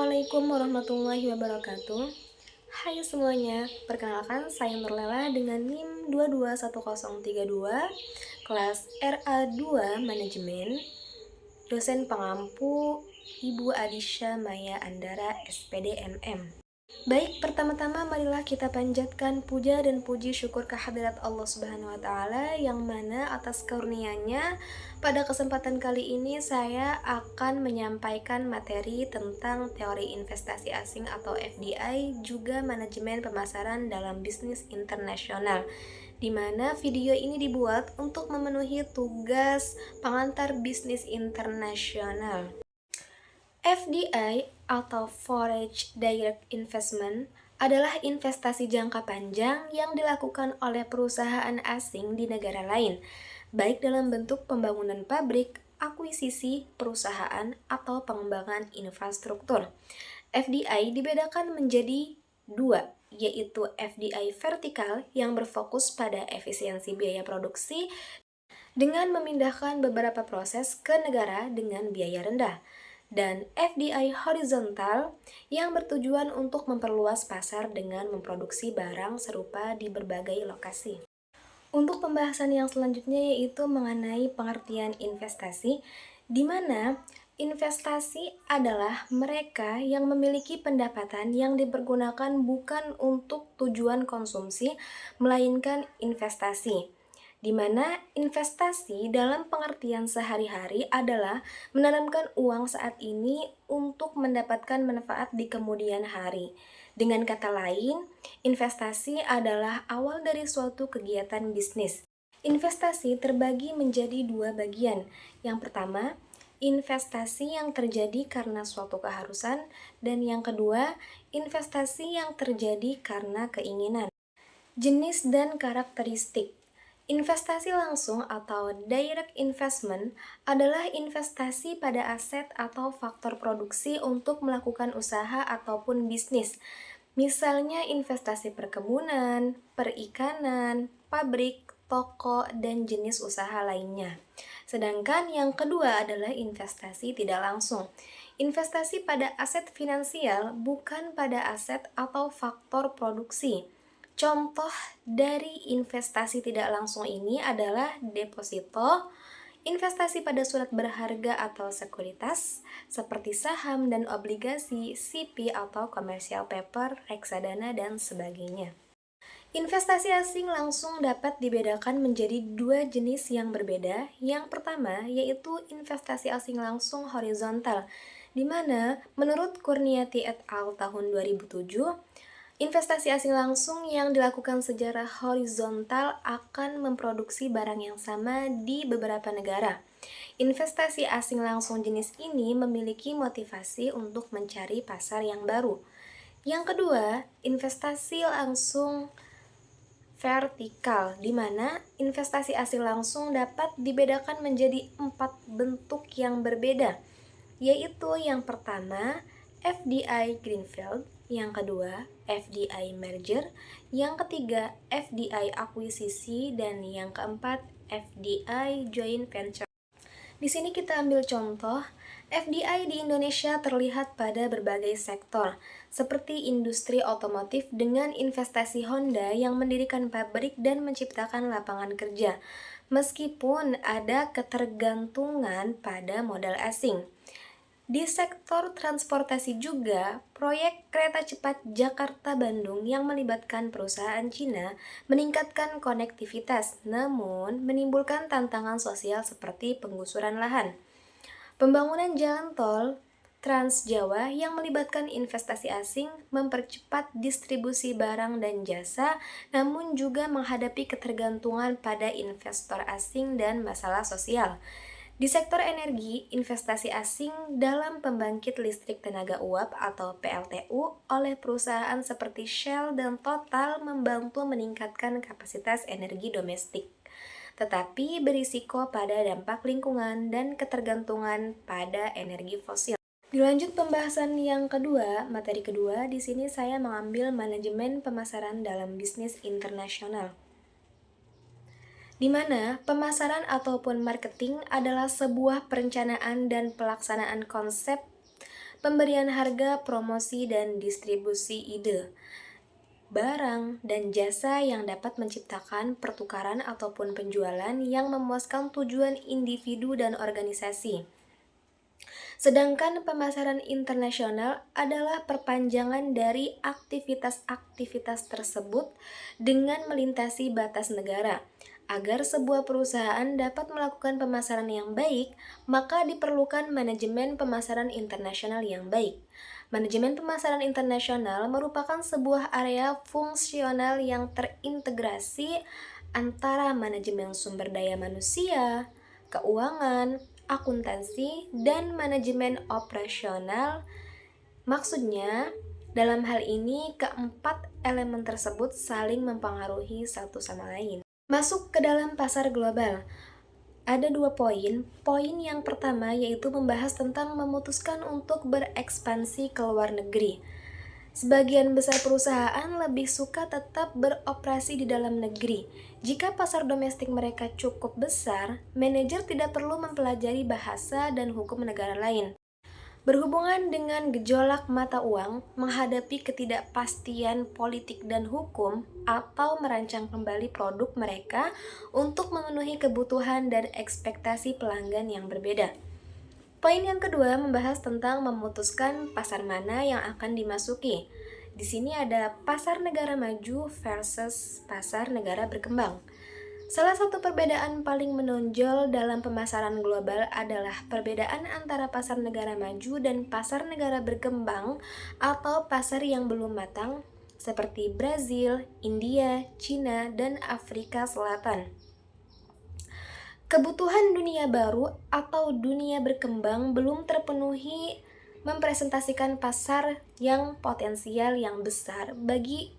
Assalamualaikum warahmatullahi wabarakatuh. Hai semuanya, perkenalkan saya Nurlela dengan NIM 221032, kelas RA2 Manajemen, dosen pengampu Ibu Adisha Maya Andara SPD MM. Baik, pertama-tama marilah kita panjatkan puja dan puji syukur kehadirat Allah Subhanahu wa taala yang mana atas karunia-Nya pada kesempatan kali ini saya akan menyampaikan materi tentang teori investasi asing atau FDI juga manajemen pemasaran dalam bisnis internasional, di mana video ini dibuat untuk memenuhi tugas pengantar bisnis internasional. FDI atau Foreign Direct Investment adalah investasi jangka panjang yang dilakukan oleh perusahaan asing di negara lain, baik dalam bentuk pembangunan pabrik, akuisisi perusahaan, atau pengembangan infrastruktur. FDI dibedakan menjadi dua, yaitu FDI vertikal yang berfokus pada efisiensi biaya produksi dengan memindahkan beberapa proses ke negara dengan biaya rendah, dan FDI horizontal yang bertujuan untuk memperluas pasar dengan memproduksi barang serupa di berbagai lokasi. Untuk pembahasan yang selanjutnya yaitu mengenai pengertian investasi, di mana investasi adalah mereka yang memiliki pendapatan yang dipergunakan bukan untuk tujuan konsumsi, melainkan investasi, di mana investasi dalam pengertian sehari-hari adalah menanamkan uang saat ini untuk mendapatkan manfaat di kemudian hari. Dengan kata lain, investasi adalah awal dari suatu kegiatan bisnis. Investasi terbagi menjadi dua bagian. Yang pertama, investasi yang terjadi karena suatu keharusan, dan yang kedua, investasi yang terjadi karena keinginan. Jenis dan karakteristik. Investasi langsung atau direct investment adalah investasi pada aset atau faktor produksi untuk melakukan usaha ataupun bisnis. Misalnya investasi perkebunan, perikanan, pabrik, toko, dan jenis usaha lainnya. Sedangkan yang kedua adalah investasi tidak langsung. Investasi pada aset finansial bukan pada aset atau faktor produksi. Contoh dari investasi tidak langsung ini adalah deposito, investasi pada surat berharga atau sekuritas, seperti saham dan obligasi, CP atau commercial paper, reksadana, dan sebagainya. Investasi asing langsung dapat dibedakan menjadi dua jenis yang berbeda. Yang pertama yaitu investasi asing langsung horizontal, di mana menurut Kurniati et al. Tahun 2007, investasi asing langsung yang dilakukan secara horizontal akan memproduksi barang yang sama di beberapa negara. Investasi asing langsung jenis ini memiliki motivasi untuk mencari pasar yang baru. Yang kedua, investasi langsung vertikal, di mana investasi asing langsung dapat dibedakan menjadi 4 bentuk yang berbeda, yaitu yang pertama, FDI Greenfield, yang kedua, FDI Merger, yang ketiga, FDI Akuisisi, dan yang keempat, FDI Joint Venture. Di sini kita ambil contoh, FDI di Indonesia terlihat pada berbagai sektor, seperti industri otomotif dengan investasi Honda yang mendirikan pabrik dan menciptakan lapangan kerja, meskipun ada ketergantungan pada modal asing. Di sektor transportasi juga, proyek kereta cepat Jakarta-Bandung yang melibatkan perusahaan Cina meningkatkan konektivitas, namun menimbulkan tantangan sosial seperti penggusuran lahan. Pembangunan jalan tol Trans Jawa yang melibatkan investasi asing mempercepat distribusi barang dan jasa, namun juga menghadapi ketergantungan pada investor asing dan masalah sosial. Di sektor energi, investasi asing dalam pembangkit listrik tenaga uap atau PLTU oleh perusahaan seperti Shell dan Total membantu meningkatkan kapasitas energi domestik, tetapi berisiko pada dampak lingkungan dan ketergantungan pada energi fosil. Dilanjut pembahasan yang kedua, materi kedua, di sini saya mengambil manajemen pemasaran dalam bisnis internasional, di mana pemasaran ataupun marketing adalah sebuah perencanaan dan pelaksanaan konsep pemberian harga, promosi, dan distribusi ide, barang, dan jasa yang dapat menciptakan pertukaran ataupun penjualan yang memuaskan tujuan individu dan organisasi. Sedangkan pemasaran internasional adalah perpanjangan dari aktivitas-aktivitas tersebut dengan melintasi batas negara. Agar sebuah perusahaan dapat melakukan pemasaran yang baik, maka diperlukan manajemen pemasaran internasional yang baik. Manajemen pemasaran internasional merupakan sebuah area fungsional yang terintegrasi antara manajemen sumber daya manusia, keuangan, akuntansi, dan manajemen operasional. Maksudnya, dalam hal ini keempat elemen tersebut saling mempengaruhi satu sama lain. Masuk ke dalam pasar global. Ada 2 poin. Poin yang pertama yaitu membahas tentang memutuskan untuk berekspansi ke luar negeri. Sebagian besar perusahaan lebih suka tetap beroperasi di dalam negeri. Jika pasar domestik mereka cukup besar, manajer tidak perlu mempelajari bahasa dan hukum negara lain. Berhubungan dengan gejolak mata uang, menghadapi ketidakpastian politik dan hukum, atau merancang kembali produk mereka untuk memenuhi kebutuhan dan ekspektasi pelanggan yang berbeda. Poin yang kedua membahas tentang memutuskan pasar mana yang akan dimasuki. Di sini ada pasar negara maju versus pasar negara berkembang. Salah satu perbedaan paling menonjol dalam pemasaran global adalah perbedaan antara pasar negara maju dan pasar negara berkembang atau pasar yang belum matang seperti Brazil, India, Cina, dan Afrika Selatan. Kebutuhan dunia baru atau dunia berkembang belum terpenuhi mempresentasikan pasar yang potensial yang besar bagi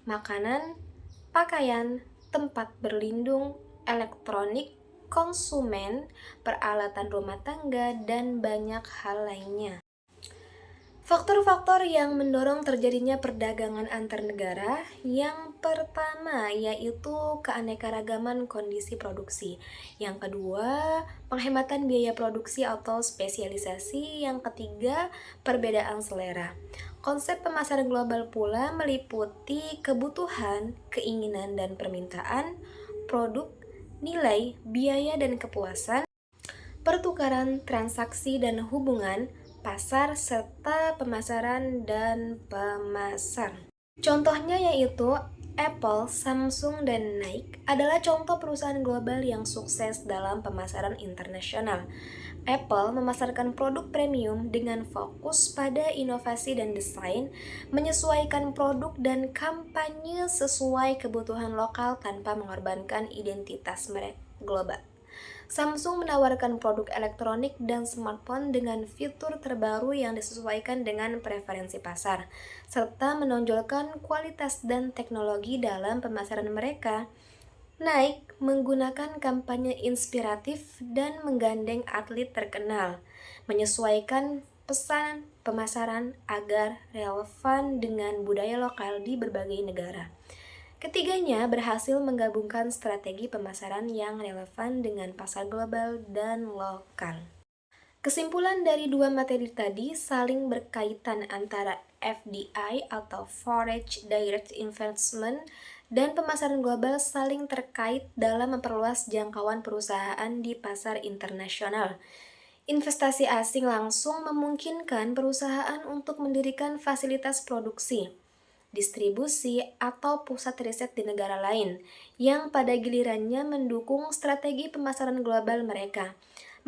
makanan, pakaian, tempat berlindung, elektronik, konsumen, peralatan rumah tangga, dan banyak hal lainnya. Faktor-faktor yang mendorong terjadinya perdagangan antar negara, yang pertama yaitu keanekaragaman kondisi produksi. Yang kedua, penghematan biaya produksi atau spesialisasi. Yang ketiga, perbedaan selera. Konsep pemasaran global pula meliputi kebutuhan, keinginan dan permintaan, produk, nilai, biaya dan kepuasan, pertukaran, transaksi dan hubungan, pasar, serta pemasaran dan pemasar. Contohnya yaitu Apple, Samsung, dan Nike adalah contoh perusahaan global yang sukses dalam pemasaran internasional. Apple memasarkan produk premium dengan fokus pada inovasi dan desain, menyesuaikan produk dan kampanye sesuai kebutuhan lokal tanpa mengorbankan identitas merek global. Samsung menawarkan produk elektronik dan smartphone dengan fitur terbaru yang disesuaikan dengan preferensi pasar, serta menonjolkan kualitas dan teknologi dalam pemasaran mereka. Nike menggunakan kampanye inspiratif dan menggandeng atlet terkenal, menyesuaikan pesan pemasaran agar relevan dengan budaya lokal di berbagai negara. Ketiganya berhasil menggabungkan strategi pemasaran yang relevan dengan pasar global dan lokal. Kesimpulan dari dua materi tadi saling berkaitan antara FDI atau Foreign Direct Investment dan pemasaran global saling terkait dalam memperluas jangkauan perusahaan di pasar internasional. Investasi asing langsung memungkinkan perusahaan untuk mendirikan fasilitas produksi, distribusi, atau pusat riset di negara lain, yang pada gilirannya mendukung strategi pemasaran global mereka.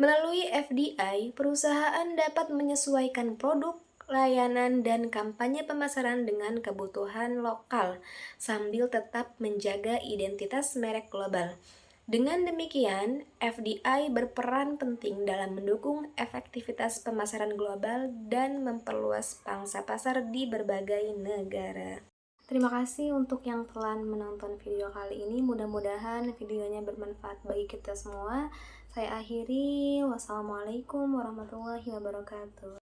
Melalui FDI, perusahaan dapat menyesuaikan produk, layanan, dan kampanye pemasaran dengan kebutuhan lokal, sambil tetap menjaga identitas merek global. Dengan demikian, FDI berperan penting dalam mendukung efektivitas pemasaran global dan memperluas pangsa pasar di berbagai negara. Terima kasih untuk yang telah menonton video kali ini. Mudah-mudahan videonya bermanfaat bagi kita semua. Saya akhiri. Wassalamualaikum warahmatullahi wabarakatuh.